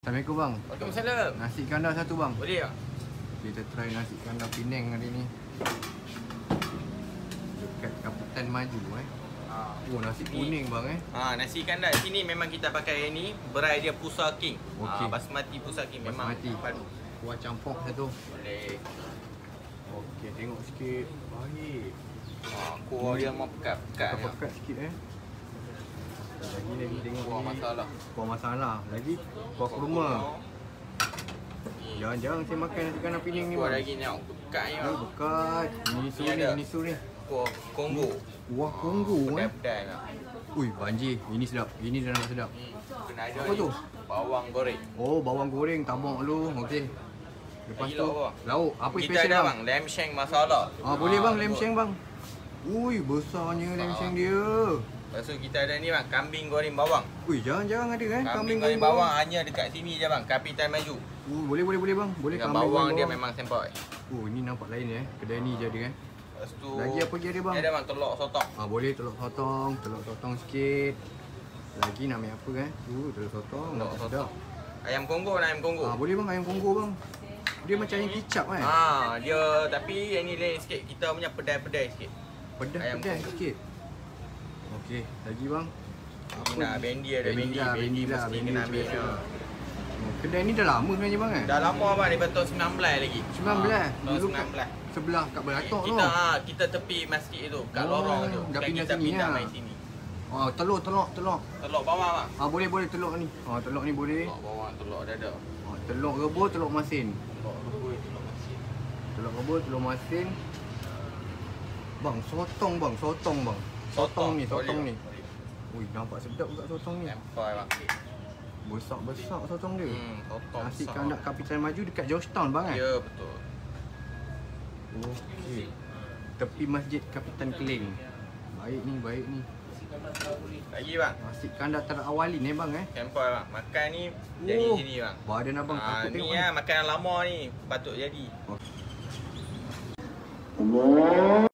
Assalamualaikum bang. Waalaikumsalam. Nasi kandar satu bang. Boleh tak? Kita try nasi kandar Penang hari ni. Dekat Kapitan Maju Oh nasi kuning bang Nasi kandar sini memang kita pakai ni berai dia Pusa King. Okey. Basmati Pusa King memang Basmati. padu. Kuah campur satu. Boleh. Okey, tengok sikit. Baik. Kuah dia mau pekat-pekat. Pekat sikit Lagi tengok Kuah ni. masalah. Kuah masalah. Lagi kuah kurma. Jarang-jarang saya makan nasi kandar Penang ni Kuah bang. lagi ni pekatnya. Bekat. Ni su ni. Kuah Kongo. Kuah Kongo Pedai lah. Ui, banjir. Ini sedap. Ini dah nampak sedap. Kena ada Apa ni, tu? bawang goreng. Oh, bawang goreng tabung dulu. Okey. Lepas Lagi tu lauk apa? lauk. Apa Kita special ada bang? bang lamb shank masala. Boleh bang lamb betul. shank bang. Ui, besarnya lamb shank dia. Lepas tu kita ada ni bang kambing goreng bawang. Ui, jarang-jarang ada Kambing goreng bawang hanya dekat sini je bang, Kapitan Maju. Boleh bang. Boleh Dengan kambing bawang goreng dia memang sempoi. ini nampak lain Kedai ni je ada Lepas tu Lagi apa lagi ada bang? Ni ada bang telur sotong. Boleh telur sotong sikit. Lagi nak ambil apa telur sotong. Telur Sedap. sotong. Ayam Kongo nak ayam Kongo. Boleh bang ayam Kongo bang. Dia macam ayam kicap Dia tapi yang ni lain sikit. Kita punya pedai-pedai sikit. Pedas sikit. Okey, lagi bang. Ni nak bendi ada bendi lah, mesti kena ambil. Kedai ni dah lama sebenarnya bang Dah lama bang, daripada tahun 19 lagi. 19. Tahun Dulu 19. Sebelah kat Beratok tu. Kita tepi masjid tu, kat lorong tu. Dah Kan pindah kita sini pindah lah. main sini. Telur. Telur bawang bang. Boleh telur ni. Telur ni boleh. Telur bawang, telur dada. Telur rebus, telur masin. Telur rebus, telur masin. Telur rebus, telur masin. Bang, sotong bang. Sotong ni. Boleh. Ui, nampak sedap juga sotong ni. Sampai bang. Besar sotong dia. Sotong Nasi besar. kandar Kapitan Maju dekat Georgetown bang Ya, betul. Okey. Tepi Masjid Kapitan Keling. Baik ni. Lagi bang. Nasi kandar terawalin bang Sampai bang. Makan ni jadi sini bang. Badan abang takut Ni tengok makanan lama ni patut jadi.